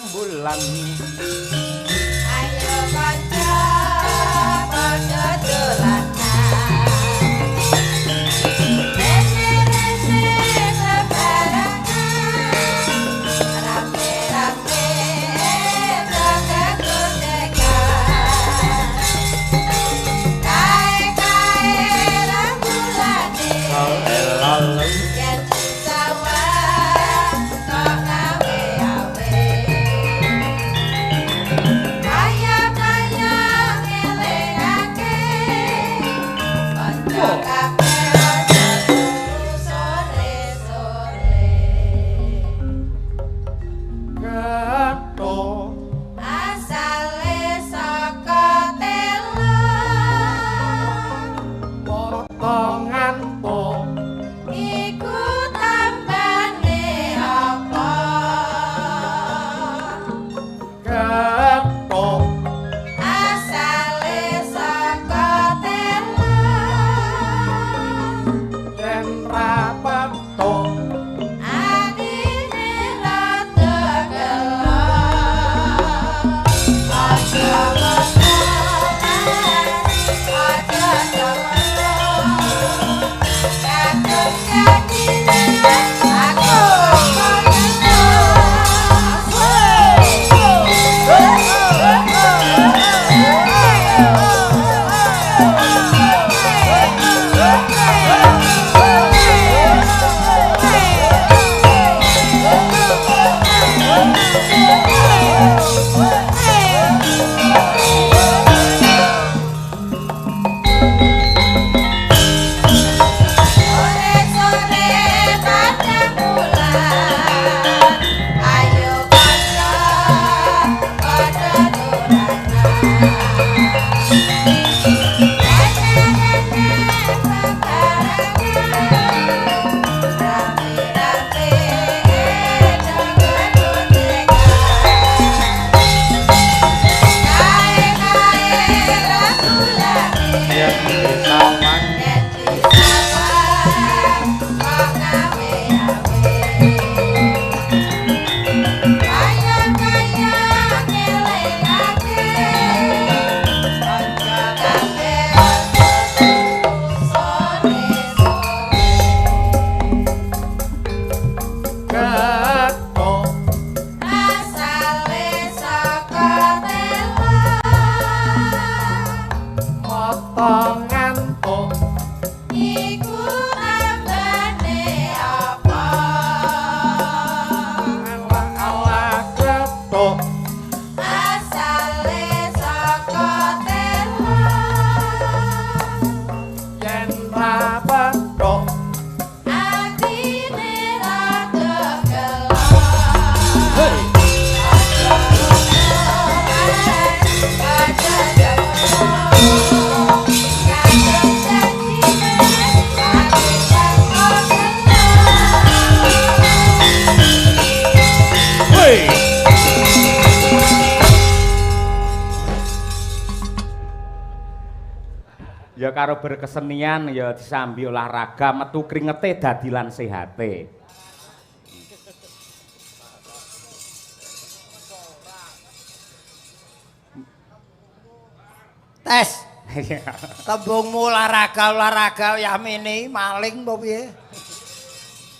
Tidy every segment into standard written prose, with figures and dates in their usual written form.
rembulan. Ayo kanca padha dolanan. Ya karo berkesenian ya disambi olahraga metu kringete dadi lan sehate. Tes. Tembungmu olahraga yamene maling apa piye?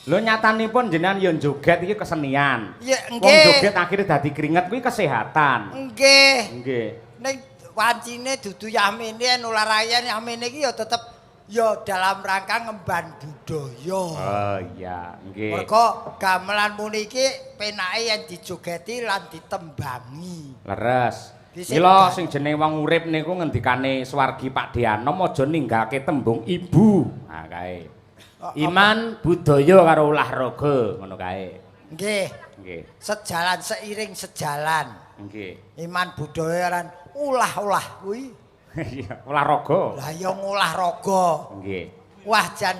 Lho nyatanipun jenengan ya joget iki kesenian. Ya Wong nggih. joget akhire dadi keringet kuwi kesehatan. Nggih. Nggih. Ning wancine dudu yamene olahraga yamene iki ya tetep ya dalam rangka ngemban budaya. Oh iya, nggih. Mergo gamelan muniki penake yen dijogeti lan ditembangi. Leres. Dhisik Mila sing jeneng wong urip niku ngendikane Swargi Pak Deanom aja ninggalke tembung ibu. Nah kae. Iman, budaya karo olahraga ngono kae. Nggih. Nggih. Sejalan seiring sejalan. Nggih. Iman budaya lan ulah-ulah kuwi. Iya, olahraga. Lah ya ngolah raga. Nggih. Wah jan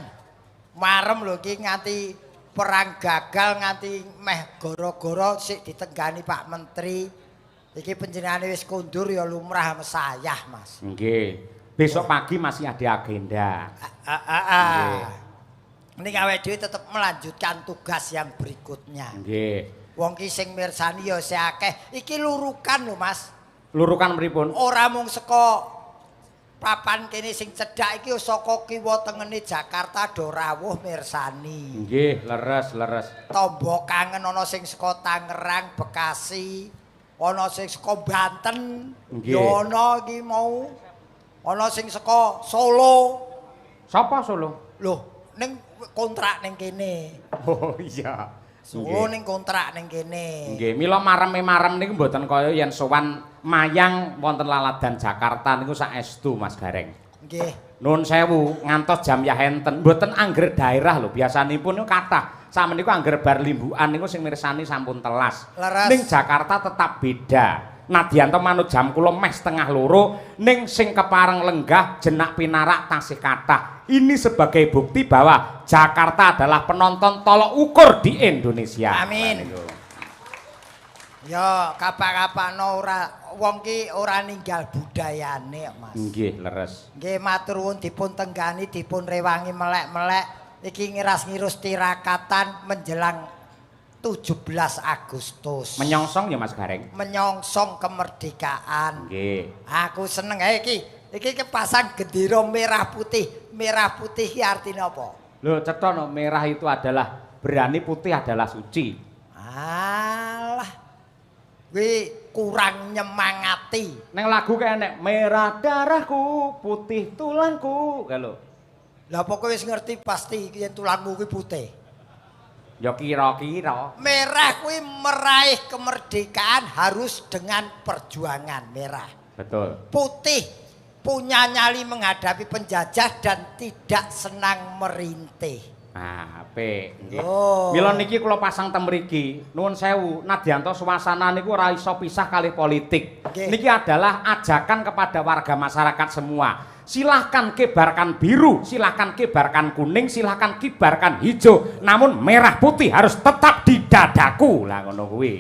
marem lho iki nganti perang gagal nganti meh gara-gara sik ditenggani Pak Menteri. Iki panjenengane wis kondur ya lumrah mesayah, Mas. Nggih. Besok pagi masih ada agenda. Nggih. Ning awake dhewe tetep melanjutkan tugas yang berikutnya. Nggih. Wong ki sing mirsani ya isih akeh. Iki lurukan lho, Mas. Lurukan pripun? Ora mung saka papan kene sing cedhak iki saka kiwa tengene Jakarta do rawuh mirsani. Nggih, leres. Tombo kangen ana sing saka Tangerang, Bekasi, ana sing saka Banten, Nggih. ya ana iki mau. Ana sing saka Solo. Sapa Solo? Loh, ning kontrak ning kene. Oh iya. Solo ning kontrak ning kene. Nggih, mila marem niku mboten kaya yen sowan Mayang wonten Laladan Jakarta niku saestu Mas Gareng. Nggih. Nuwun sewu, ngantos jam ya enten, mboten angger daerah lho, biasanipun niku kathah. Sameneika angger bar limbukan niku sing mirsani sampun telas. Leres. Ning Jakarta tetap beda. Nadyanto manut jam kula meh setengah loro, ning sing kepareng lenggah jenak pinarak tasih kathah. Ini sebagai bukti bahwa Jakarta adalah penonton tolok ukur di Indonesia. Amin. Ya, kapan-kapan ora wong ki ora ninggal budayane, Mas. Nggih, leres. Nggih matur nuwun dipun tenggani, dipun rewangi melek-melek. Iki ngiras-ngirus tirakatan menjelang 17 Agustus. Menyongsong ya Mas Gareng. Menyongsong kemerdekaan. Nggih. Aku seneng ae iki. Iki kepasang gendera merah putih. Merah putih iki artinya apa? Lho, cetha no, merah itu adalah berani, putih adalah suci. Alah. Kuwi kurang nyemangati. Neng lagu kayak enek merah darahku, putih tulangku, kalau. Lah pokoke wis ngerti pasti yen tulangmu kuwi putih. Ya kira-kira. Merah kuwi meraih kemerdekaan harus dengan perjuangan merah. Betul. Putih punya nyali menghadapi penjajah dan tidak senang merintih. Ah, apik. Nggih. Oh. Mila niki kula pasang teng mriki. Nuwun sewu, nadyanto suasana niku ora iso pisah kalih politik. Nggih. Niki adalah ajakan kepada warga masyarakat semua. Silahkan kibarkan biru, silahkan kibarkan kuning, silahkan kibarkan hijau. Namun merah putih harus tetap di dadaku. Lah ngono kuwi.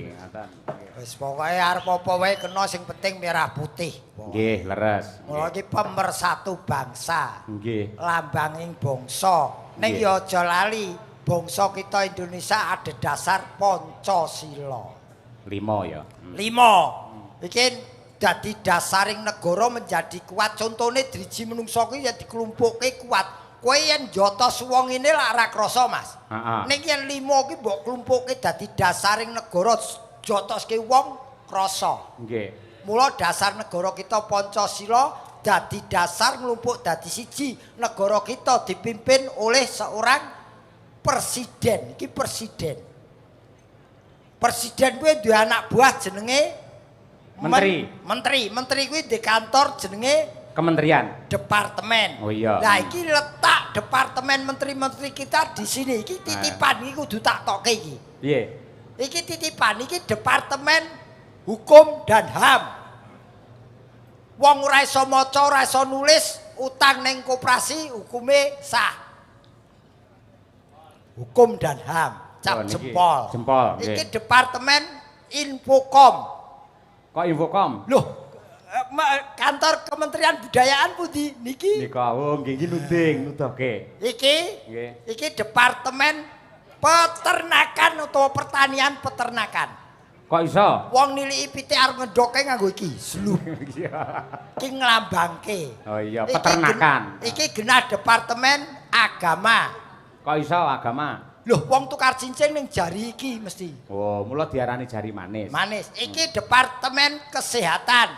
Wis pokoke arep apa wae kena sing penting merah putih. Nggih, leres. Mula iki pemersatu bangsa. Nggih. Lambanging bangsa. Ning Nggih. ya aja lali, bangsa kita Indonesia ada dasar Pancasila. 5 ya. 5. Iki dadi dasaring negara menjadi kuat. Contone driji menungso kuwi ya dikelumpukke kuat. Kowe yen jotos wong ngene lak ora krasa, Mas. Heeh. Ning yen 5 ki mbok klumpukke dadi dasaring negara jotoske wong krasa. Nggih. Mula dasar negara kita Pancasila dadi dasar nglumpuk dadi siji. Negara kita dipimpin oleh seorang presiden. Iki presiden. Presiden kuwi duwe anak buah jenenge Menteri. Menteri kuwi di kantor jenenge Kementerian. departemen. Oh iya. Nah, iki letak departemen menteri-menteri kita di sini. Iki titipan iki kudu tak tokke iki. Piye? Iki titipan iki departemen hukum dan HAM. Wong ora iso maca, ora iso nulis, utang ning koperasi hukume sah. Hukum dan HAM, cap Oh, niki jempol. jempol, nggih. Iki departemen Infokom. Kok Infokom? Loh, kantor Kementerian Budayaan pundi niki? Nika oh nggih iki nuding, nuduhke. Iki Nggih. iki departemen peternakan utawa pertanian peternakan. Kok iso? Wong niliki pite arep ngedoke nganggo iki. Slup. Iya. Iki nglambangke. Oh iya, peternakan. Iki genah departemen agama. Kok iso agama? Loh, wong tukar cincin ning jari iki mesti. Oh, mula diarani jari manis. Manis. Iki departemen kesehatan.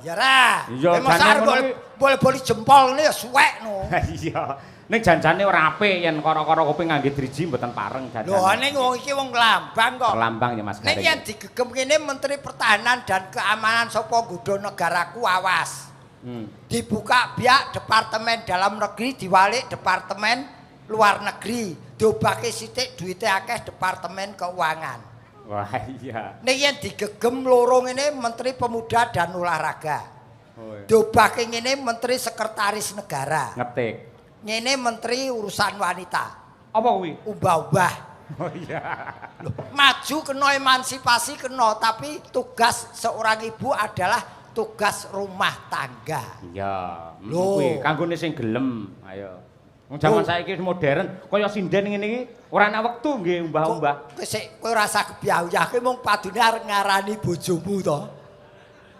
Ya ra. Iya, Masa jane arep ngono ki- boleh jempol ngene ya suwek no. Iya. Ning janjane ora apik yen kara-kara kuping ngangge driji mboten pareng janjane. Lho, ning wong iki wong lambang kok. Perlambang ya Mas Ning Gareng. yen digegem kene Menteri Pertahanan dan Keamanan sapa nggodha negaraku awas. Dibuka biak Departemen Dalam Negeri diwalik Departemen Luar Negeri. Diobake sithik duwite akeh Departemen Keuangan. Wah iya. Ning yen digegem loro ngene Menteri Pemuda dan Olahraga. Oh, iya. Diobake ngene Menteri Sekretaris Negara. Ngetik. Ngene Menteri Urusan Wanita. Apa kuwi? Ubah-ubah. Oh iya. Loh, maju kena emansipasi kena, tapi tugas seorang ibu adalah tugas rumah tangga. Iya. Lho. Kuwi kanggone sing gelem. Ayo. Wong jaman saiki modern kaya sinden ngene iki ora ana wektu nggih umbah-umbah. Kowe ora usah kebyayake mung padune arep ngarani bojomu to.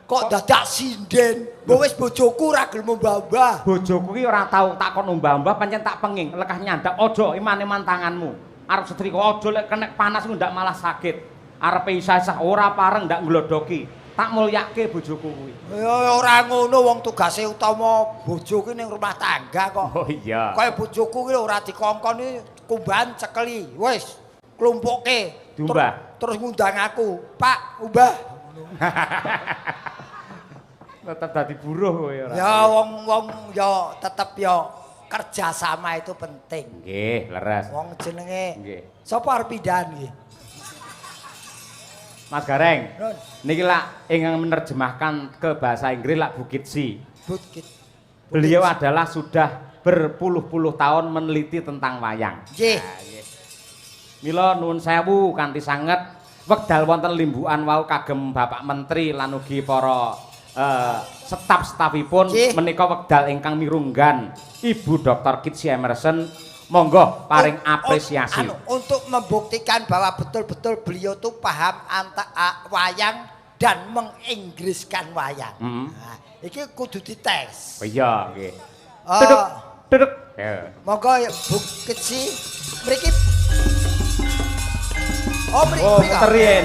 Kok dadak sinden? Mbok wis bojoku ora gelem umbah-umbah. Bojoku ki ora tau takon umbah-umbah pancen tak penging lekah nyandak aja iman-iman tanganmu. Arep setrika aja lek kenek panas ndak malah sakit. Arepe isah-isah ora pareng ndak nglodoki. Tak mulyake bojoku kuwi. Ya ora ngono wong tugase utama bojo ki ning rumah tangga kok. Oh iya. Kaya bojoku ki ora dikongkon kumbahan cekeli. Wis klumpukke. Diumbah. Terus ngundang aku, "Pak, umbah." Tetep dadi buruh kowe ora. Ya wong ya tetep ya kerjasama itu penting. Nggih, leres. Wong jenenge Nggih. sapa arep pindahan iki? Mas Gareng. Nun. Niki lak ingkang menerjemahkan ke bahasa Inggris lak Bukitsi. Bukit. Beliau adalah sudah berpuluh-puluh tahun meneliti tentang wayang. Nggih. Mila nuwun sewu kanthi sanget wekdal wonten limbukan wau kagem Bapak Menteri lan ugi para staf-stafipun menika wekdal ingkang mirunggan Ibu Dr. Kitsi Emerson, monggo paring apresiasi. Untuk membuktikan bahwa betul-betul beliau tuh paham wayang dan menginggriskan wayang. Nah, iki kudu dites. Oh iya, nggih. Duduk, duduk. Ya. Monggo Bu Kitsi mriki. Oh, mriki. Oh, terien.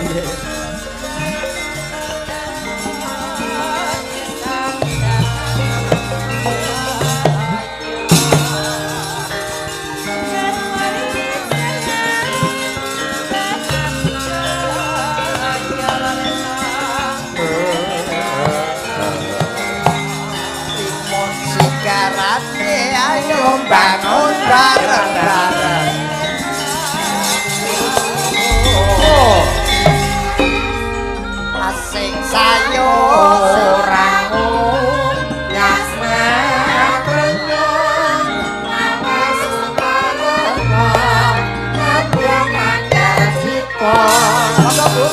Ayo bangun bareng-bareng. Asing sayo orangu nyasna krenyong awas kalomo ngeblong mandar sipo. Apa Bu?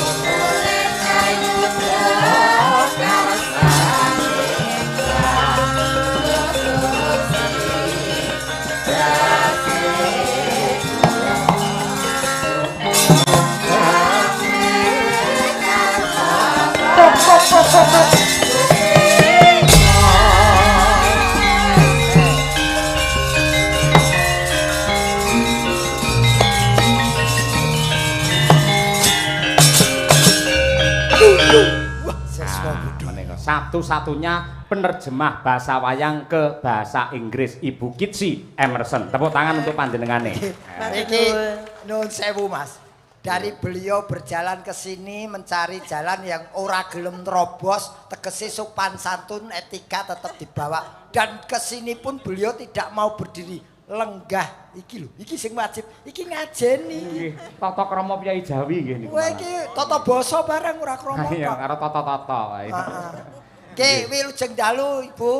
Satu-satunya penerjemah bahasa wayang ke bahasa Inggris Ibu Kitsi Emerson. Tepuk tangan untuk panjenengane. Iki nuwun sewu Mas. Dari beliau berjalan ke sini mencari jalan yang ora gelem terobos, tegese sopan santun, etika tetap dibawa. Dan ke sini pun beliau tidak mau berdiri lenggah. Iki lho, iki sing wajib. Iki ngajeni. Nggih, tata krama Kyai Jawi nggih niku. Kowe iki tata basa bareng ora krama. Iya, karo tata-tata wae. Oke, wilujeng dalu Ibu.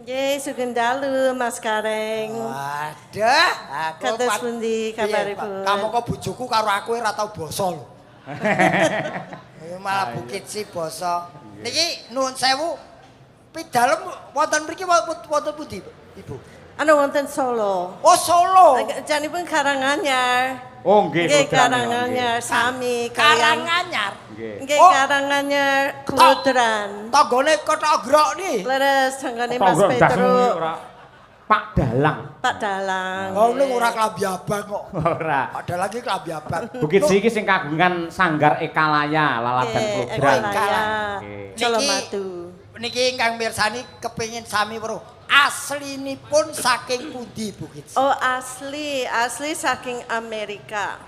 Nggih, sugeng dalu Mas Gareng. Waduh, aku Kados pundi kabaripun? Kamu kok bojoku karo aku ora tau basa lho. Malah bukit sih basa. Niki nuwun sewu. Pidalem wonten mriki wonten pundi, Ibu? Anu wonten Solo. Oh, Solo. Janipun Karanganyar. Oh, nggih. Nggih, Karanganyar sami Karanganyar. Nggih, Karanganyar Kludran. Tanggane Kota Grok nih. Leres tanggane Mas Petruk. Pak Dalang. Pak Dalang. Oh, ning ora klambi abang kok. Ora. Ada lagi klambi abang. Bukit iki sing kagungan Sanggar Ekalaya, Laladan Kludran. Colomadu. Niki ingkang mirsani kepengin sami weruh. Aslinipun saking pundi Bukit? Oh, asli saking Amerika.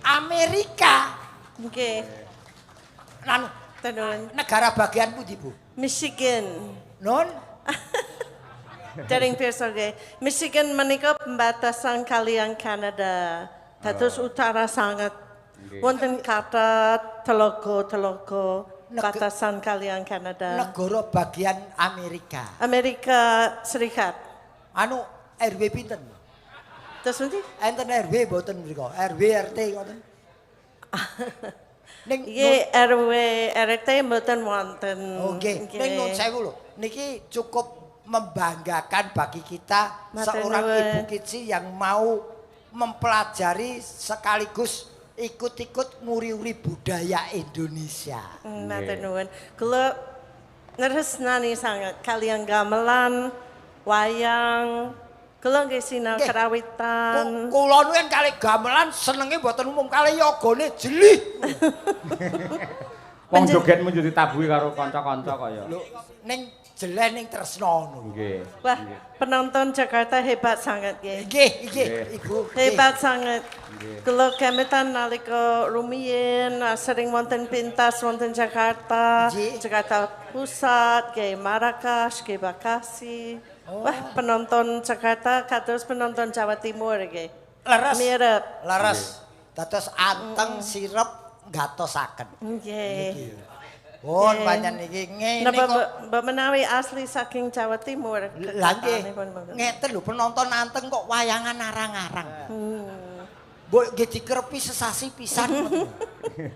Amerika. Nggih. Anu, negara bagian pundi, Bu? Michigan. Non? Dereng pirsa nggih. Michigan menika pembatasan kalian Kanada. Dados utara sangat. Wonten kata telogo batasan kalian Kanada. Negara bagian Amerika. Amerika Serikat. Anu RW pinten? Terus nanti? Enten RW mboten mriko. RW RT ngoten. Ning RW RT mboten wonten. Nggih. Ning nun sewu lho. Niki cukup membanggakan bagi kita seorang Ibu Kitsi yang mau mempelajari sekaligus ikut-ikut nguri-uri budaya Indonesia. Matur nuwun. Kula nresnani sangat kalian gamelan, wayang, kula nggih sinau karawitan. Kula nu yen kali gamelan senenge mboten umum kali yogane jeli. Wong joget menjadi tabuhi karo kanca-kanca kaya. Lho, ning jeleh ning tresna ngono. Nggih. Wah, penonton Jakarta hebat sangat nggih. Nggih, Ibu. Hebat sangat. Kula gametan nalika rumiyin sering wonten pentas wonten Jakarta, Jakarta Pusat, nggih Marrakesh, nggih Bekasi. Wah, penonton Jakarta kados penonton Jawa Timur nggih. Leres. Mirip. Leres. Dados anteng sirep gatosaken. Nggih. Pun panjen iki ngene Napa kok. Mbak menawi asli saking Jawa Timur? Lah nggih. Ngeten lho penonton anteng kok wayangan arang-arang. Mbok nggih dikerepi sesasi pisan.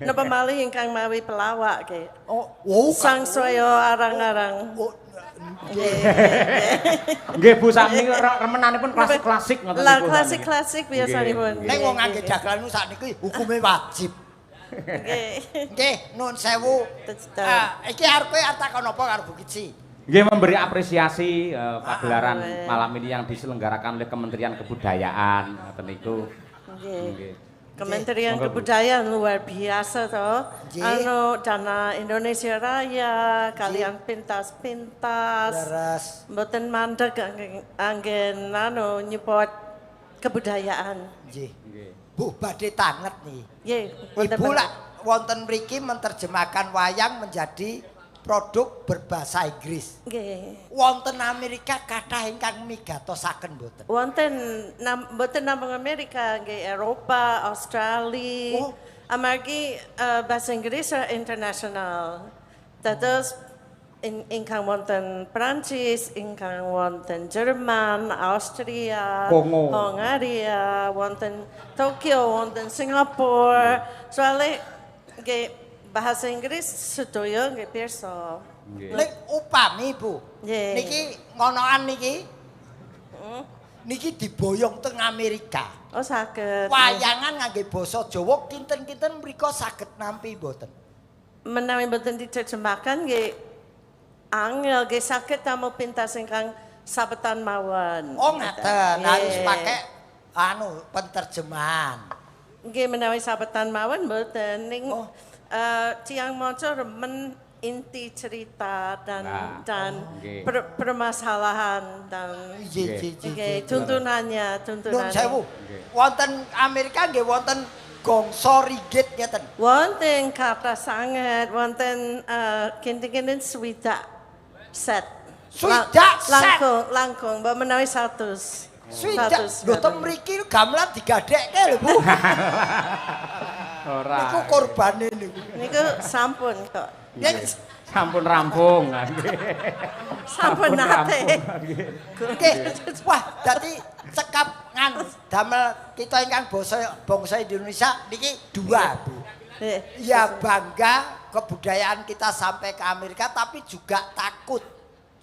Napa malih ingkang mawi pelawak nggih. Oh, Sang saya arang-arang. Nggih Bu sami remenanipun klasik-klasik ngoten Lah niku. klasik-klasik biasanipun. nek wong ngangge dagelan sakniki hukume wajib. Nggih, nuwun sewu. Iki arepe takon apa karo Bu Kitsi? Nggih memberi apresiasi pagelaran malam ini yang diselenggarakan oleh Kementerian Kebudayaan ngoten niku. Nggih. Kementerian Kebudayaan luar biasa toh. Anu dana Indonesia Raya, kalian pintas-pintas. Leres. Mboten mandeg anggen anu nyupport kebudayaan. Nggih. Bu badhe tanget nih. Nggih. Ibu lak wonten mriki menerjemahkan wayang menjadi produk berbahasa Inggris. Nggih. Wonten Amerika kathah ingkang migatosaken mboten. Wonten mboten namung Amerika, nggih Eropa, Australia. Amargi bahasa Inggris internasional. Dados ingkang wonten Prancis, ingkang wonten Jerman, Austria, Hongaria, wonten Tokyo, wonten Singapura. Soale nggih bahasa Inggris sedaya nggih pirsa. Nek upami Bu, niki ngonoan niki. Niki diboyong teng Amerika. Oh saged. Wayangan ngangge basa Jawa kinten-kinten mriku saged nampi mboten. Menawi mboten diterjemahkan nggih angel nggih saged tamu pintas ingkang sabetan mawon. Oh ngaten, harus pakai anu penterjemahan. Nggih menawi sabetan mawon mboten ning tiyang maca remen inti cerita dan permasalahan dan tuntunannya. Nun sewu. Wonten Amerika nggih wonten gongso rigid ngeten. Wonten kata sangat, wonten kinten-kinten swidak set. Swidak set. Langkung, mbak menawi 100. Swidak. Lho teng mriki gamelan digadekke lho Bu. Ora. Niku korbane niku. Niku sampun kok. Sampun rampung. Sampun nate. Nggih. Wah, dadi cekap damel kita ingkang bangsa Indonesia niki dua, Bu. Ya bangga kebudayaan kita sampai ke Amerika tapi juga takut.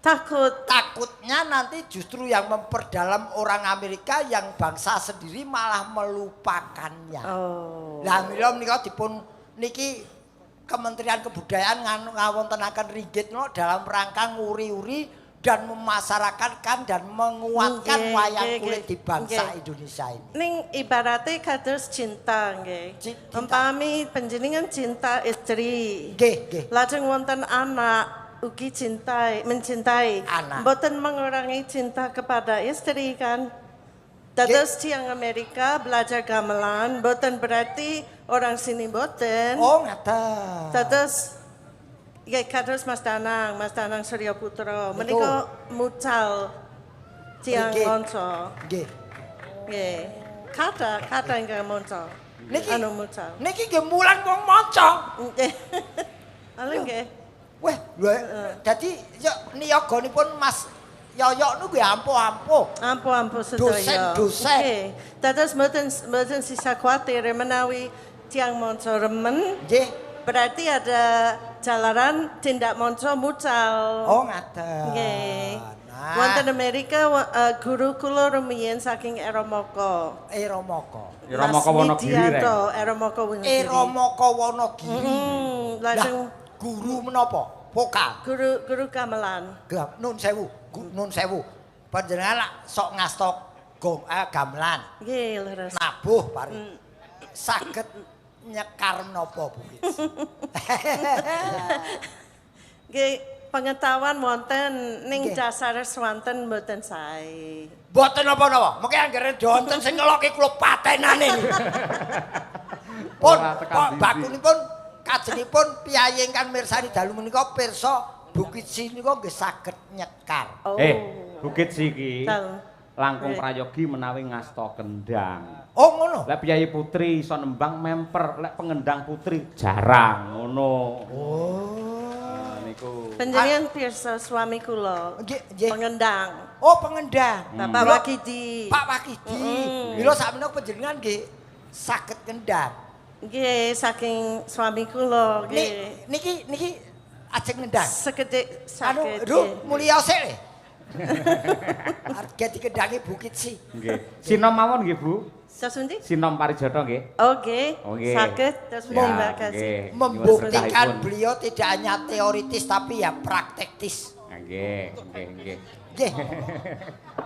Takutnya nanti justru yang memperdalam orang Amerika yang bangsa sendiri malah melupakannya. Lah mila menika dipun niki Kementerian Kebudayaan ngawontenaken ringgit dalam rangka nguri-uri dan memasyarakatkan dan menguatkan wayang kulit di bangsa Indonesia ini. Ning ibaratnya kados cinta nggih. Umpami panjenengan cinta istri. Nggih. Lajeng wonten anak ugi mencintai anak. Mboten mengurangi cinta kepada istri kan. Dados tiyang Amerika belajar gamelan mboten berarti orang sini mboten. Oh ngaten. Dados ya kados Mas Danang Surya Putra menika mucal tiyang monco. Nggih. Nggih. Kata ingkang monco. Niki anu mucal. Niki nggih mulang wong monco. Nggih. Ala nggih. Wah, dadi niyaganipun Mas Yoyok nu nggih ampuh-ampuh. Ampuh sedaya. Dosen. Nggih. Dados mboten sisa kuwatir menawi tiyang monco remen. Nggih. Berarti ada jalaran tindak monco mucal. Oh ngaten. Nggih. Wonten Amerika guru kula rumiyin saking Eramaka. Eramaka. Eramaka Wonogiri rek. Eramaka Wonogiri. Eramaka Wonogiri. Lajeng guru menapa? Vokal. Guru gamelan. Nun sewu, nun sewu. Panjenengan lak sok ngasta gamelan. Nggih, leres. Nabuh pari. Saged nyekar menapa Bu Kits? Nggih, pengetahuan wonten ning dasar swanten mboten sae. Mboten napa-napa. Mengke anggere wonten sing ngeloki kula patenane. Pun bakunipun kajengipun piyayi ingkang mirsani dalu menika pirsa Bukit sinika nggih saged nyekar. Bukit iki langkung Nggih. prayogi menawi ngasta kendang. Oh ngono. Lek piyayi putri iso nembang memper, lek pengendang putri jarang ngono. Oh. Niku. Panjenengan pirsa suami kula. Nggih. Pengendang. Oh pengendang. Bapak Wakidi. Pak Wakidi. Mila sakmenika panjenengan nggih saged kendang. Nggih, saking suami kula nggih. Niki ajeng ngendang. Sekedhik Anu, saged. Duh, mulya sik le. Harga dikendangi Bukit sih. Nggih. Sinom mawon nggih, Bu. Sasundi? Sinom Parijata nggih. Oke. Oke. Saged terus terima kasih. Membuktikan beliau tidak hanya teoritis tapi ya praktektis. Nggih, nggih, nggih. Nggih.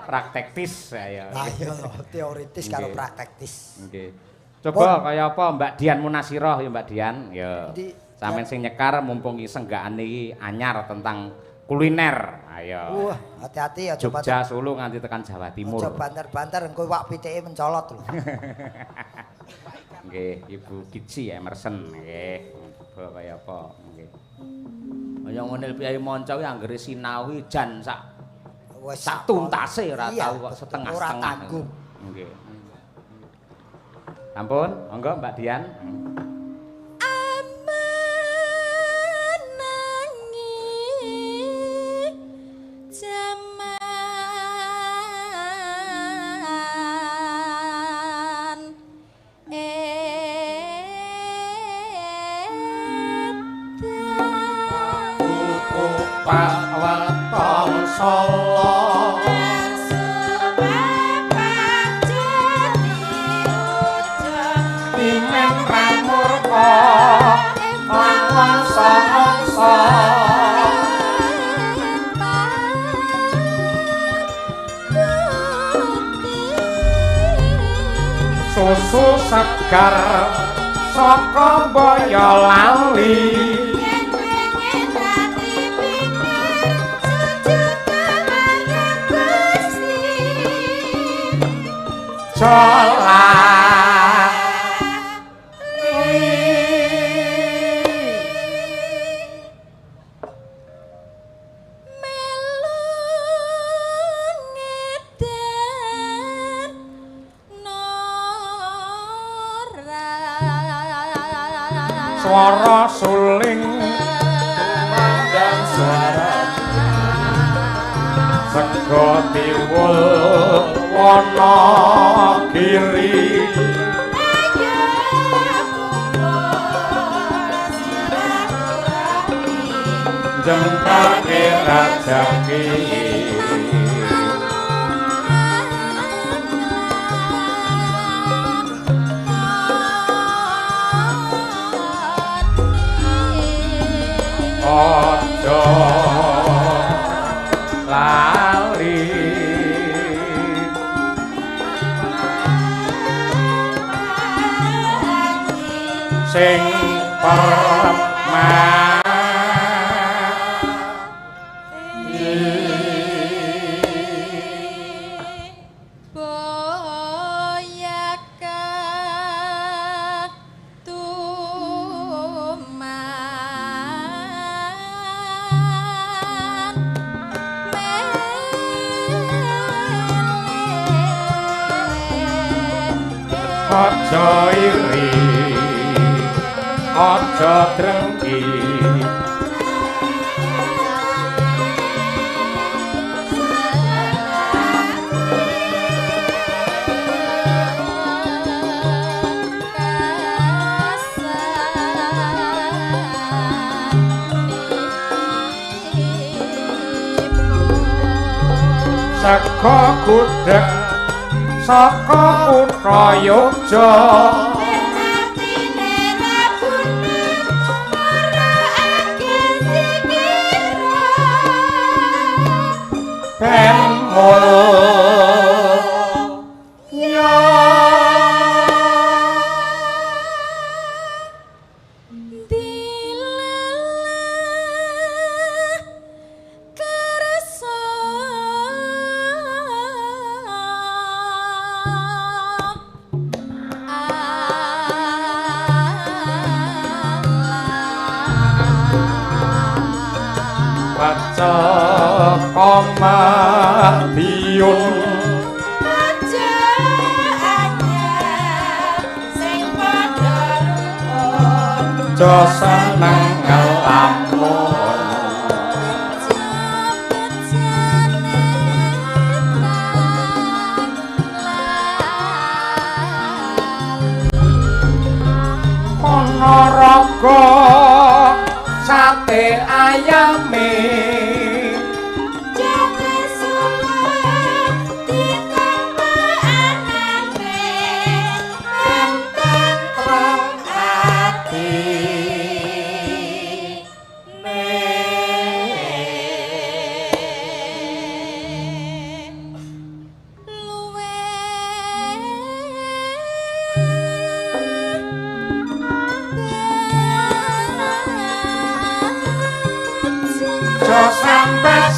Praktektis saya. Ayo teoritis karo praktektis. Nggih. Coba kaya apa Mbak Dian Munasirah ya Mbak Dian. Ya. Sampeyan sing nyekar mumpung senggaan iki anyar tentang kuliner. Ayo. Wah, hati-hati ya Jogja Solo nganti tekan Jawa Timur. Coba banter-banter engko wak pitike mencolot lho. Nggih, Ibu Kitsi Emerson nggih. Coba kaya apa nggih. Kaya ngene Piyayi Manca kuwi anggere sinau jan Wis sak tuntase ora iya, tau kok setengah-setengah. ora tanggung. Nggih. Ampun, monggo Mbak Dian. Paweton Solo Imen pramurka lawan sangsa susu segar saka Boyolali Jola Suara suling mandang suara Sego tiwul Wonogiri Jengkake rajaki Ojo lali sing Ojo iri, ojo drengki saka gudeg saka kutha Yogya ben Madiun aja anyar sing padha rukun jo seneng ngelamun Ponorogo sate ayame sampai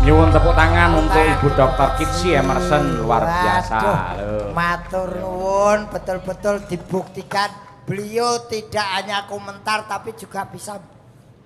nyuwun tepuk tangan untuk Ibu Dr. Kitsi Emerson, luar biasa. Matur nuwun, betul-betul dibuktikan beliau tidak hanya komentar tapi juga bisa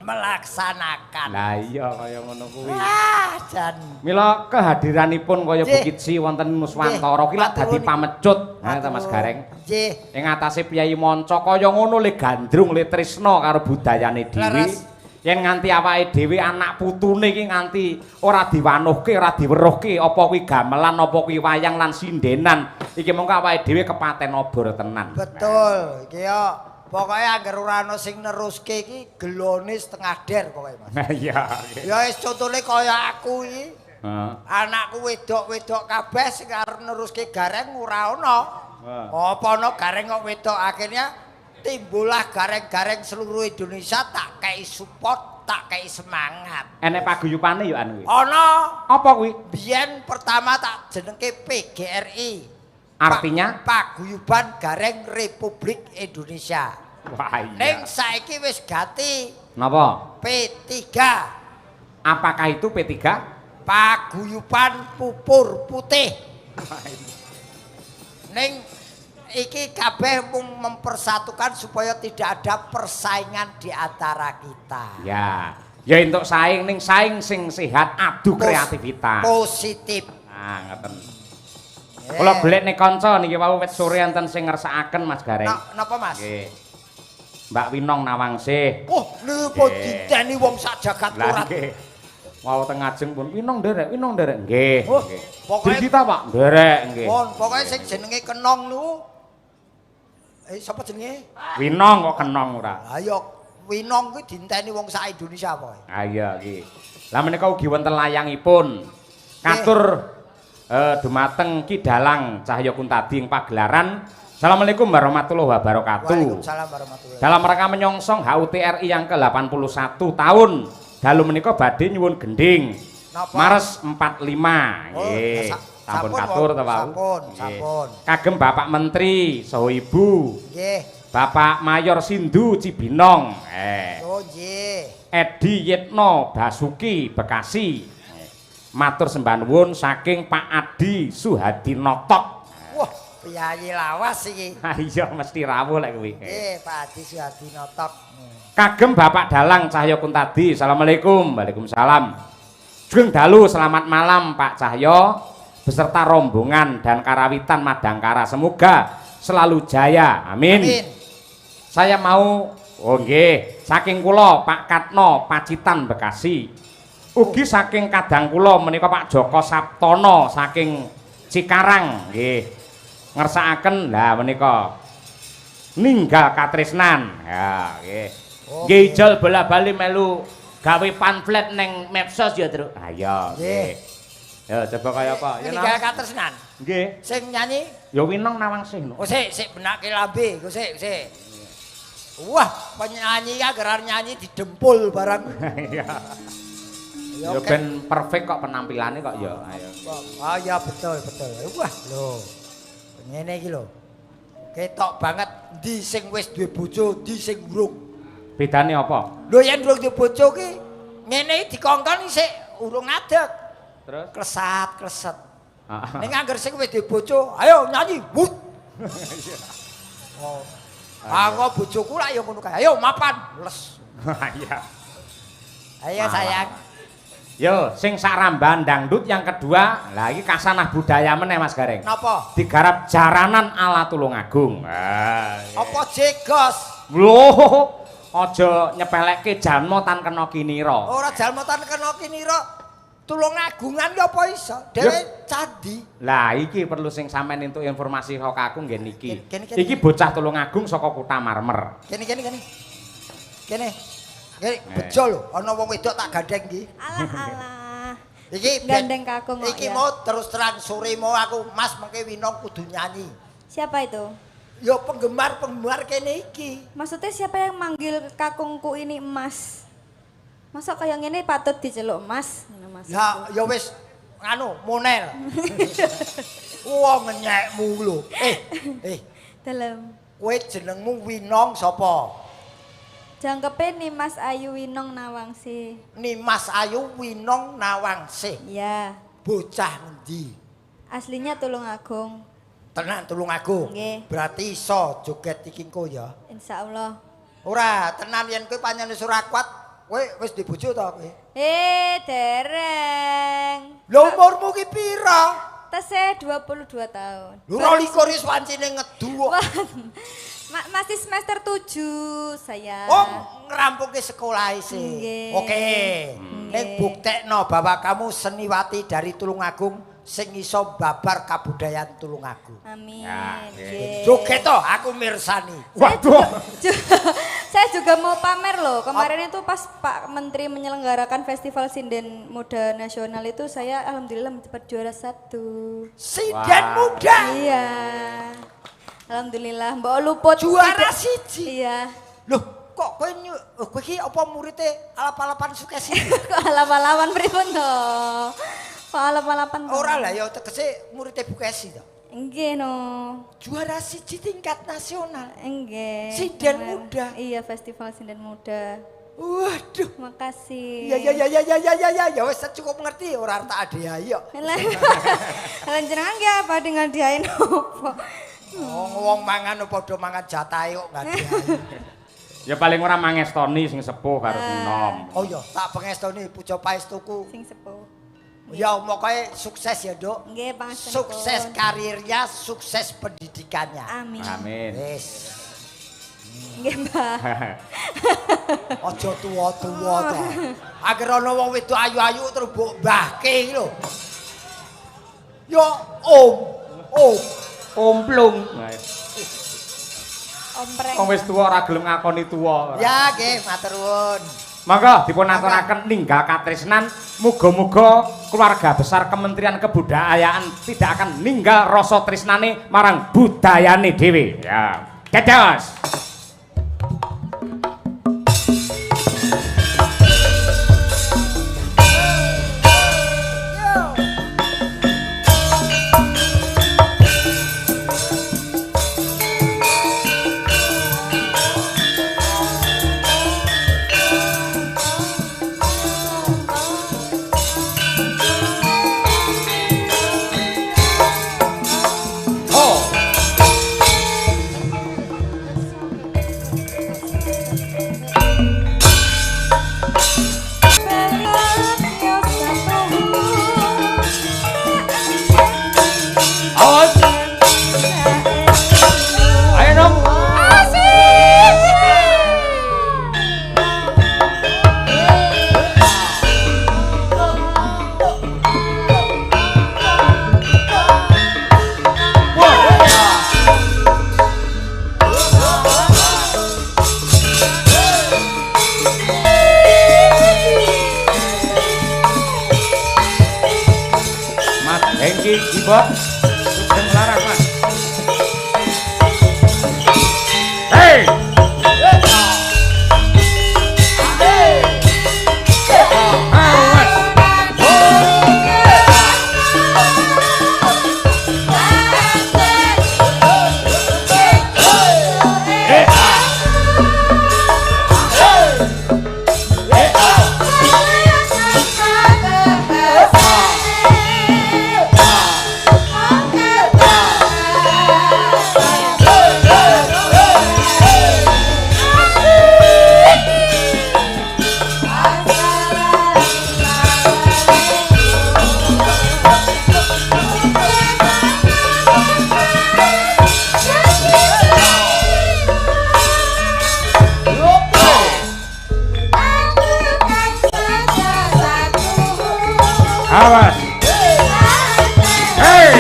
melaksanakan. Lah iya kaya ngono kuwi. Wah, jan. Mila kehadiranipun kaya Bu Kitsi wonten Nuswantara ki lak dadi pamecut. Ha ta Mas Gareng. Nggih. Ing atase Piyai Manca kaya ngono le gandrung le tresna karo budayane dhewe. Yen nganti awake dhewe anak putune iki nganti ora diwanuhke, ora diweruhke apa kuwi gamelan, apa kuwi wayang lan sindenan. Iki mengko awake dhewe kepaten obor tenan. Betul. Iki yo pokoke angger ora ana sing neruske iki gelone setengah der pokoke Mas. Iya. Ya wis contone kaya aku iki. Anakku wedok-wedok kabeh sing arep neruske Gareng ora ana. Apa ana Gareng kok wedok akhirnya timbullah gareng-gareng seluruh Indonesia tak kei support, tak kei semangat. Enek paguyupane yo anu kuwi. Ana. Apa kuwi? Biyen pertama tak jenengke PGRI. Artinya Paguyuban Gareng Republik Indonesia. Wah iya. Ning saiki wis ganti napa? P3. Apakah itu P3? Paguyuban Pupur Putih. Ning iki kabeh mung mempersatukan supaya tidak ada persaingan di antara kita. Ya, ya entuk saing ning saing sing sehat adu kreativitas. Positif. Nah, ngoten. Kula golek ning kanca niki wau wit sore enten sing ngersakaken Mas Gareng. Napa Mas? Nggih. Mbak Winong Nawangsih. Oh, niku diteni wong sak jagat Lah turat. nggih. Wau teng ngajeng pun Winong nderek, Winong nderek. Nggih. Oh, nggih. pokoke Dita Pak, nderek nggih. Pon, pokoke sing jenenge Kenong niku sapa jenenge? Winong kok kenong ora. Ha ya Winong kuwi dinteni wong sak Indonesia pokoke. Ha iya nggih. Lah menika ugi wonten layangipun. Katur dumateng Ki Dalang Cahya Kuntadi ing pagelaran. Assalamualaikum warahmatullahi wabarakatuh. Waalaikumsalam warahmatullahi. Dalam rangka menyongsong HUT RI yang ke-81 tahun, dalu menika badhe nyuwun gending. Mares 45. Nggih. Sampun katur ta, Pak? Sampun. Kagem Bapak Menteri saha Ibu. Nggih. Bapak Mayor Sindu Cibinong. Oh nggih. Edi Yitno Basuki Bekasi. Matur sembah nuwun saking Pak Adi Suhadinotok. Wah, piyayi lawas iki. Ha iya mesti rawuh lek kuwi. Nggih, Pak Adi Suhadinotok. Kagem Bapak Dalang Cahya Kuntadi. Assalamualaikum. Waalaikumsalam. Sugeng dalu selamat malam Pak Cahya. beserta rombongan dan karawitan Madangkara. Semoga selalu jaya. Amin. Amin. Saya mau nggih, saking kula Pak Katno Pacitan Bekasi. Ugi saking kadang kula menika Pak Joko Saptono saking Cikarang nggih. Ngersakaken lah menika ninggal katresnan. Ya, nggih. Nggih ijol bola-bali melu gawe pamflet neng medsos ya, Truk. Ayo, nggih. Ya coba kaya apa? Ya Ninggal katresnan. Nggih. Sing nyanyi? Ya Winong Nawangsih. Oh sik benake lambe, kok sik. Wah, penyanyi ya gerar nyanyi didempul barang. Iya. Ya ben perfect kok penampilannya kok ya. Ayo. Oh ya betul. Wah, lho. Ngene iki lho. Ketok banget ndi sing wis duwe bojo, ndi sing urung. Bedane apa? Lho yen urung duwe bojo ki ngene dikongkon sik urung ngadeg. Terus Klesat. Heeh. Ning angger sing wis duwe bojo, ayo nyanyi. Wut. Oh. Aku bojoku lak ya ngono kae. Ayo mapan. Les. Iya. Ayo sayang. Yo, sing saramban dangdut yang kedua, lah iki kasanah budaya meneh Mas Gareng. Napa? Digarap jaranan ala Tulungagung. Apa jegos? Loh, aja nyepelekke jalma tan kena kinira. Ora jalmotan kena kinira. Tulungagungan ya apa iso? Dhewe candi. Lah iki perlu sing sampean entuk informasi saka aku nggih niki. Kene. Iki bocah Tulungagung saka Kota Marmer. Kene. Kene bejo lho, ana wong wedok tak gandeng iki. Alah. Iki Gandeng kakung kok iki ya. mau terus terang sore mau aku Mas mengke Winong kudu nyanyi. Siapa itu? Ya penggemar kene iki. Maksudnya siapa yang manggil kakungku ini Emas? Masa kayak gini patut diceluk Mas? Mas Ya wis anu monel. Wong ngenyekmu lho. Dalam. Kowe jenengmu Winong sapa? Jangkepe nih Mas Ayu Winong Nawangsi. Nimas Ayu Winong Nawangsih. Ya. Bocah ngendi? Aslinya Tulungagung. Tenan Tulungagung. Nggih. Berarti iso joget iki engko ya. Insya Allah. Ora, tenan yen kowe pancen wis ora kuat, kowe wis dibojo ta kowe? Dereng. Lho umurmu ki pira? Tesih 22 tahun. Lho 22 wis wancine ngedu kok. Masih semester 7 saya. Oh, ngerampungi sekolah sih. Nggih. Oke. Ning buktekno bahwa kamu seniwati dari Tulungagung sing iso babar kabudayaan Tulungagung. Amin. Ya, Nggih. Joget to, aku mirsani. Waduh. Saya juga mau pamer loh. Kemarin itu pas Pak Menteri menyelenggarakan Festival Sinden Muda Nasional itu saya alhamdulillah mendapat juara 1. Sinden muda. Iya. Alhamdulillah, Mbak luput. Juara siji. Iya. Loh, kok kowe iki apa muridé alap-alapan Sukesi? Kok alap-alapan pripun to? Kok alap-alapan to? Ora lah ya tegese muridé Bukesi to. Nggih no. Juara siji tingkat nasional. Nggih. Sinden Bener. Muda. Iya, Festival Sinden Muda. Waduh. Makasih. Ya wis cukup ngerti ora tak ade ayo. Lah jenengan nggih apa dengan diain opo? Wong mangan padha mangan jatahe kok ngadi. Ya paling ora mangestoni sing sepuh harus enom. Oh iya, tak pengestoni puja paestuku. Sing sepuh. Ya mokoe sukses ya, Duk. Nggih, pangapunten. Sukses karirnya, sukses pendidikannya. Amin. Amin. Wis. Nggih, Mbak. Aja tuwa-tuwa to. Agar ana wong wedok ayu-ayu terus mbok mbahke iki lho. Yo om. Omplung. Ompreng. Wong wis tuwa ora gelem ngakoni tuwa. Ya nggih, matur nuwun. Monggo dipun aturaken ninggal katresnan, muga-muga keluarga besar Kementerian Kebudayaan tidak akan ninggal rasa tresnane marang budayane dhewe. Ya. Dados. iki Mbok. Sugeng laras, Mas. Hei. Awas. Hei.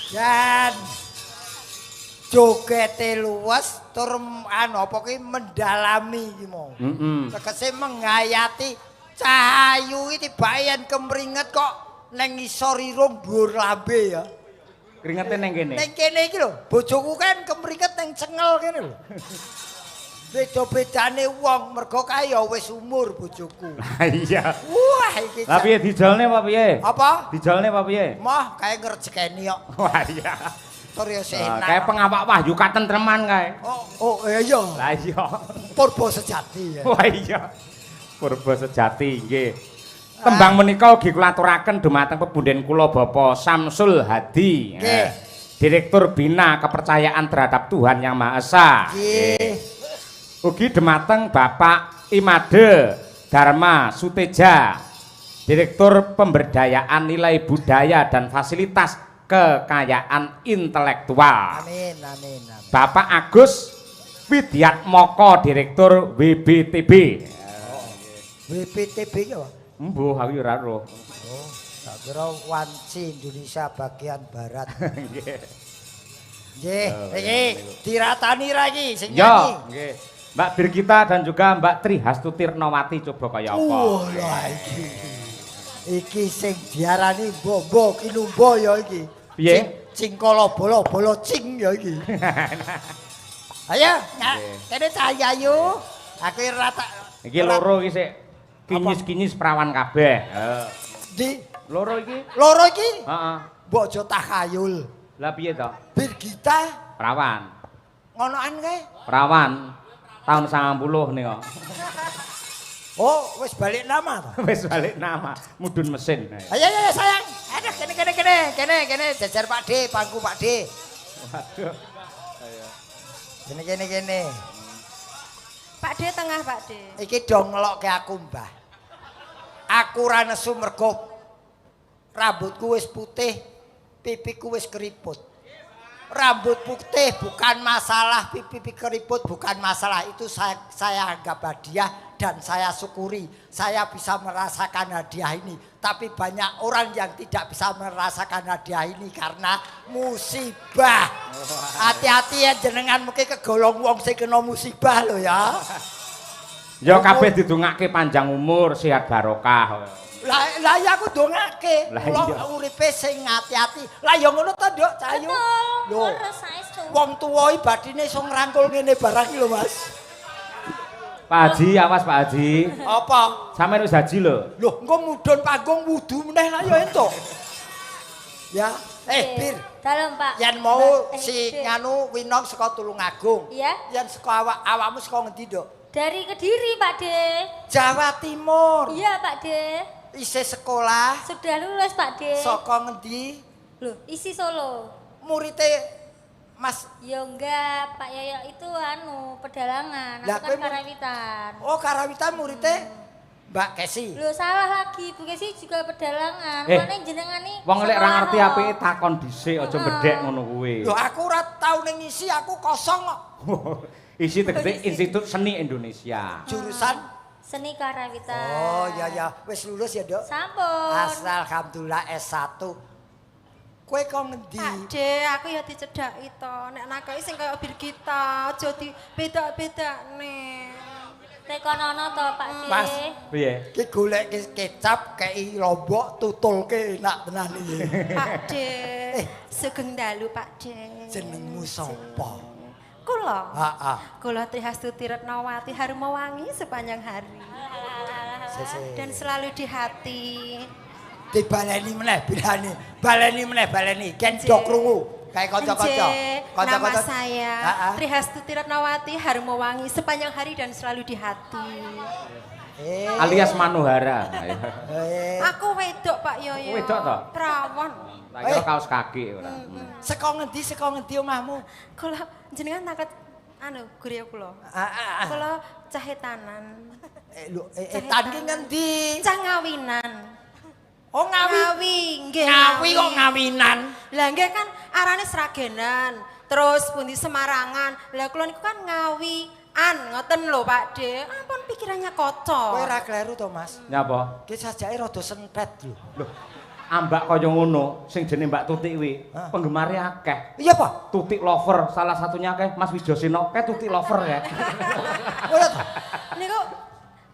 Dan jogete luwes tur apa ki mendalami iki mau. Tegese menghayati cahayu iki tibake yen kemringet kok nang ngisor irung dhuwur lambe ya. Keringete ning kene. Ning kene iki lho, bojoku kan kemringet ning cengel kene lho. Beda-bedane wong mergo kae ya wis umur bojoku. Lah iya. Wah iki. Lah piye dijolne apa piye? Apa? Dijolne apa piye? Mah kae ngrejekeni kok. Wah iya. Tur ya senak. Kae pengawak wahyu katentreman kae. Oh iya. Lah iya. Purba sejati ya. Wah iya. Purba sejati nggih. Tembang menika ugi kula aturaken dumateng pebunden kula Bapak Samsul Hadi. Direktur Bina Kepercayaan Terhadap Tuhan Yang Maha Esa. Nggih. Ugi dumateng Bapak Imade Dharma Suteja, Direktur Pemberdayaan Nilai Budaya dan Fasilitas Kekayaan Intelektual. Amin, amin, amin. Bapak Agus Widiatmoko, Direktur WBTB. WBTB ki apa? Mbuh aku ora roh. Oh, tak kira Wanci Indonesia bagian barat. Nggih. Nggih, iki diratani ra iki sing Yo, nyanyi. nggih. Mbak Birgita dan juga Mbak Tri Hastutirnawati coba kaya apa? Lah iki sing diarani bobo kinumbo ya iki. Piye? Cingkala bola-bola cing ya iki. Ayo, kene cahayu. Aku ora tak Iki loro iki sik kinyis-kinyis perawan kabeh. Di Loro iki? loro iki Heeh. mbok aja takhayul. Lah piye to? Birgita Perawan. ngonoan kae. Perawan tahun 90 nih kok. Oh, wis balik nama to. Wis balik nama, mudun mesin. Ayo sayang. Aduh kene jajar Pak D, pangku Pak D. Waduh. Kene. Pak D tengah Pak D. Iki dong ngelokke aku, Mbah. Aku ra nesu mergo rambutku wis putih, pipiku wis keriput. Rambut putih bukan masalah, pipi keriput bukan masalah. Itu saya anggap hadiah dan saya syukuri. Saya bisa merasakan hadiah ini. Tapi banyak orang yang tidak bisa merasakan hadiah ini karena musibah. Hati-hati ya jenengan mungkin kegolong wong sing kena musibah lho ya. Ya kabeh didongake panjang umur, sehat barokah. Lah ya aku dongake. Kula uripe sing hati-hati. Lah ya ngono to, Nduk, Cahayu. Lho. Wong tuwa iki badine iso ngrangkul ngene barang iki lho, Mas. Pak Haji, awas Pak Haji. Apa? Sampeyan wis haji lho. Loh, engko mudhun panggung wudu meneh lah ya entuk. Ya, Bir. Dalem, Pak. Yen mau Mbak, si Bir. nganu Winong saka Tulungagung. Iya. Yen saka awakmu saka ngendi, Nduk? Dari Kediri, Pak De. Jawa Timur. Iya, Pak De. Isih sekolah Sudah lulus, Pak De. saka ngendi? Loh, isi Solo. Muridé Mas. Ya enggak, Pak Yoyo itu pedalangan. Lah, Aku kowe kan Karawitan. Oh, Karawitan muridé Mbak Kesi. Loh, salah lagi. Bu Kesi juga pedalangan. Eh, Mane jenengan nih. Wong lek ra ngerti apike takon dhisik aja bedhek ngono kuwi. Lho aku ora tau ning isi, aku kosong kok. Isi tegese Institut Seni Indonesia. Jurusan Seni Karawitan. Oh, ya. Wis lulus ya, Dok? Sampun. Alhamdulillah S1. Kowe kok ngendi? Ade, aku ya dicedhaki to. Nek nakoki sing kaya Birgita, aja dibeda-bedakne. Tekonono to, Pak De. Mas. Piye? Ki golek kecap kei lombok tutulke enak tenan iki. Pak De, sugeng dalu Pak De. Jenengmu sapa? Kula. Heeh. Kula Trihastuti Retnawati Harumawangi sepanjang hari. Sese. Dan selalu di hati. Dibaleni meneh bilane. Baleni. Ken do krungu. Kae kanca-kanca. Nama saya Heeh. Trihastuti Retnawati Harumawangi sepanjang hari dan selalu di hati. Alias Manuhara. Aku wedok Pak Yoyo. Wedok to? Perawan. Tak kira kaos kaki ora. Saka ngendi omahmu? Kula jenengan takut guriya kula. Heeh. Kula cahetanan. Etan ki ngendi? Cah ngawinan. Oh Ngawi, nggih. Ngawi kok ngawinan. Lah nggih kan arane Sragenan, terus pundi Semarangan. Lah kula niku kan ngawian, ngoten lho Pak De. Ampun pikirannya kocok. Kowe ora kleru to, Mas? Nyapa? Ki sajake rada senpet lho. Loh, ambak kaya ngono sing jenenge Mbak Tutik kuwi, penggemare akeh. Iya, Pak. Tutik lover, salah satunya akeh Mas Wijosino, kae Tutik lover ya. Kowe to?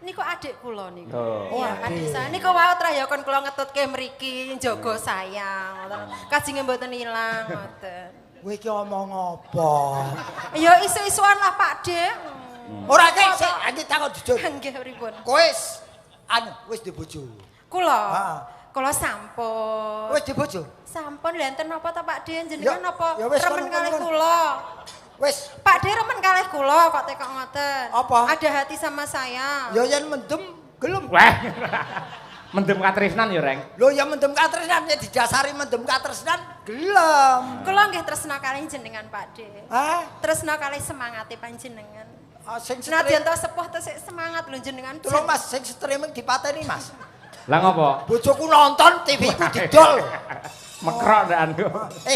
Niku adik kula niku. Oh. Iya, adik saya. Niku wae trayakon kula ngetutke mriki njaga sayang, ngoten. Kajenge mboten ilang, ngoten. Kowe iki omong apa? Ya isu-isuan lah Pak De. Ora kek sik iki takon jujur. Nggih pripun? Kowe wis di bojo. Kula. Heeh. Kula sampun. Wis di bojo. Sampun lenten napa ta Pak De jenengan napa ya wis, remen kon- kalih kon- kula? Wis Pak De remen kalih kula kok tekok ngoten. Apa? Ada hati sama saya. ya yen mendem gelem. Wah. Mendem katresnan ya, Reng. Lho ya mendem katresnan yen didasari mendem katresnan gelem. Kula nggih tresna kalih jenengan Pak De. Hah? Tresna kalih semangate panjenengan. Sing Senadyan streaming. to sepuh tesih semangat lho jenengan. Tolong Mas, sing streaming dipateni Mas. Lah ngopo? Bojoku nonton TV ku didol. Mekrok ndak anu.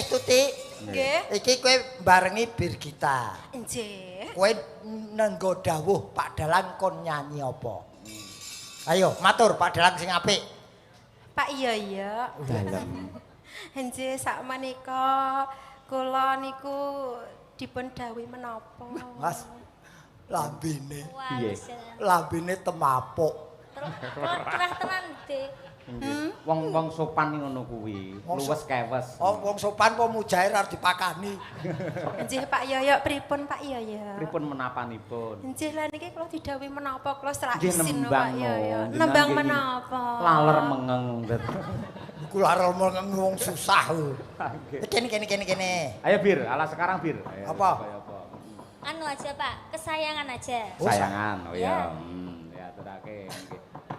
Tuti, Nggih. iki kowe barengi Birgita. Nggih. Kowe nenggo dawuh Pak Dalang kon nyanyi apa? Ayo, matur Pak Dalang sing apik. Pak Yoyo. Dalem. Nggih sakmenika kula niku dipun dawuhi menapa? Mas, lambene. Piye? Lambene temapuk. Terah tenan, De. Wong-wong sopan ngono kuwi, luwes kewes. Oh, wong sopan kok mujair arep dipakani. Nggih Pak Yoyo, pripun Pak Yoyo? Pripun menapanipun? Nggih lah niki kula didhawuhi menapa kula serak Nggih isin lho, nembang Pak Yoyo. no. Nembang Jenengan menapa? Laler mengeng. Iku larel wong susah lho. Kene. Ayo Bir, ala sekarang Bir. Ayo, Apa? Anu aja, Pak. Kesayangan aja. Sayangan, oh Ya. ya. Ya terake.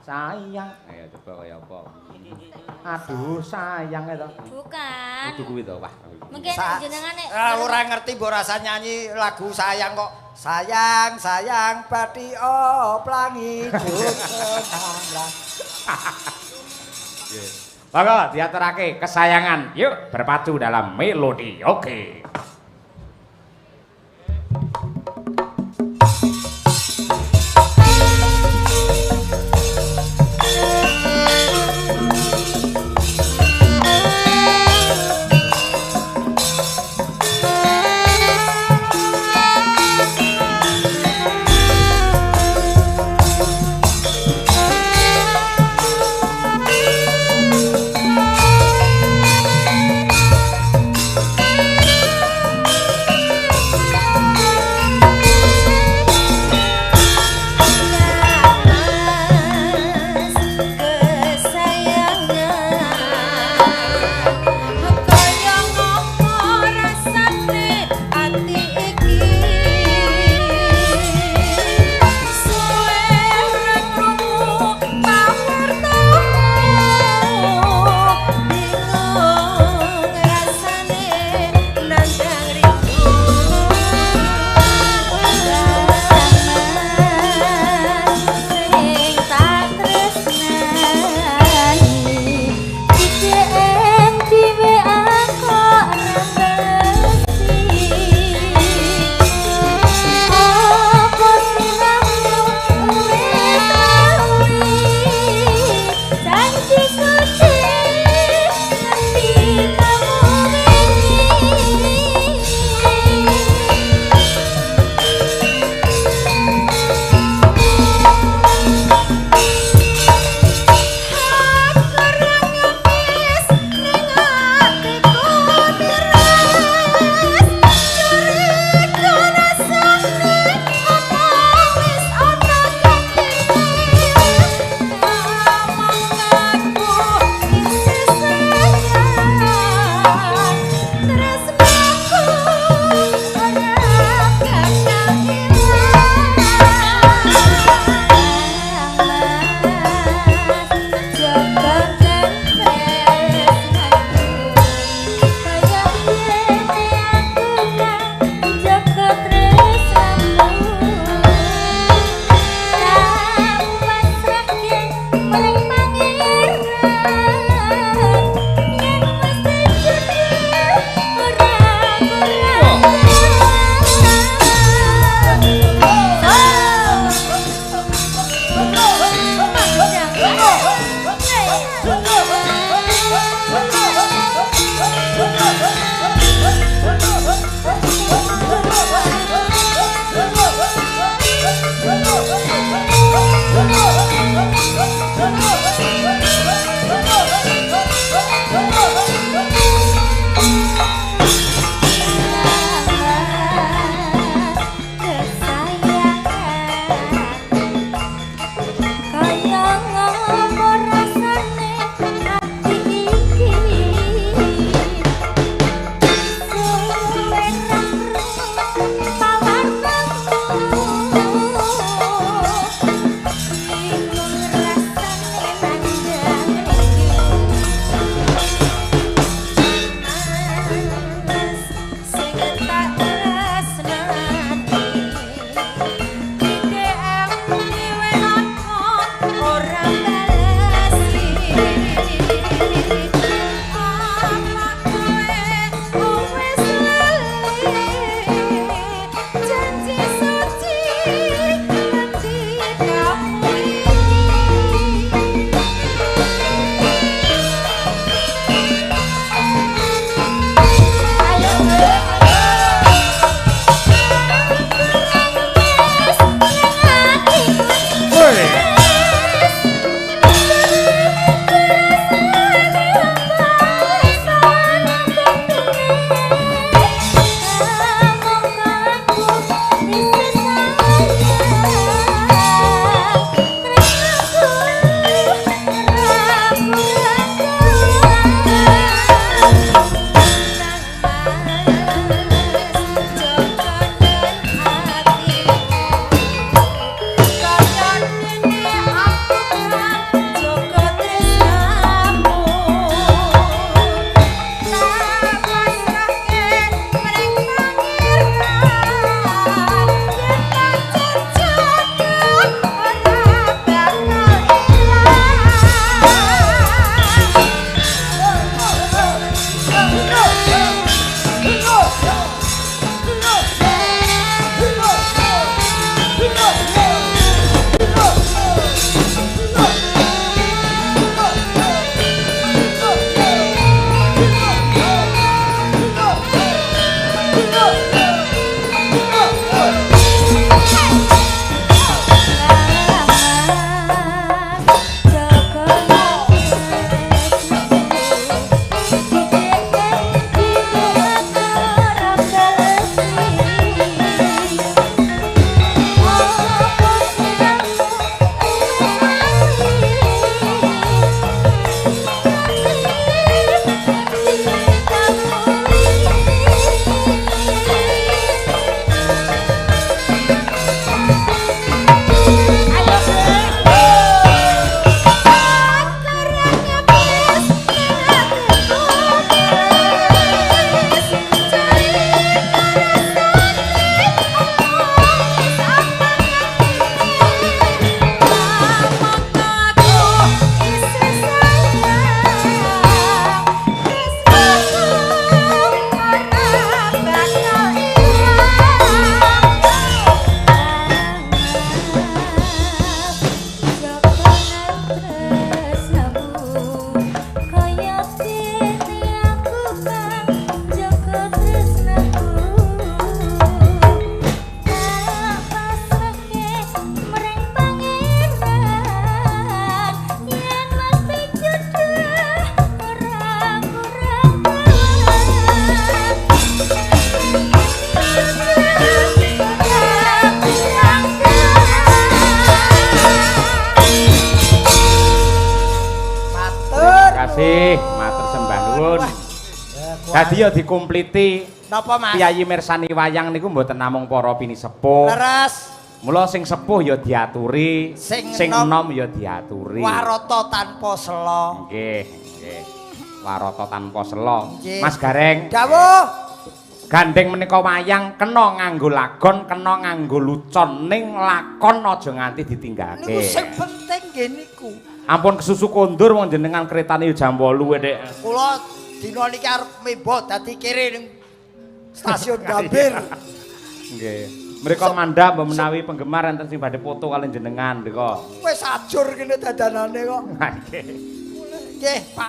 Sayang. Ayo coba kaya apa? Aduh, sayang itu. Bukan. Itu kuwi to, wah. Mungkin jenengan nek Ora ngerti mbok rasa nyanyi lagu sayang kok. Sayang pati oplangi junang. Monggo diaturake kesayangan. Yuk berpacu dalam melodi. Oke. kasih, matur sembah nuwun. Dadi ya dikumpliti. Napa Mas? Piyayi mirsani wayang niku mboten namung para pinisepuh. Leres. Mula sing sepuh ya diaturi, Sing enom ya diaturi. Warata tanpa sela. Nggih, nggih. Warata tanpa sela. Nggih. Mas Gareng. Dawuh. Gandeng menika wayang kena nganggo lagon, kena nganggo lucon ning lakon aja nganti ditinggalke. Niku sing penting nggih niku. Ampun kesusu kondur wong jenengan kretane jam 8 Dek. Kula dina niki arep mebot dadi kiri ning stasiun Gambir. Nggih. Mriko mandhap menawi penggemar enten sing badhe foto kalian jenengan mriko. Wis ajur kene dadanane kok. Nggih. Nggih, Pak.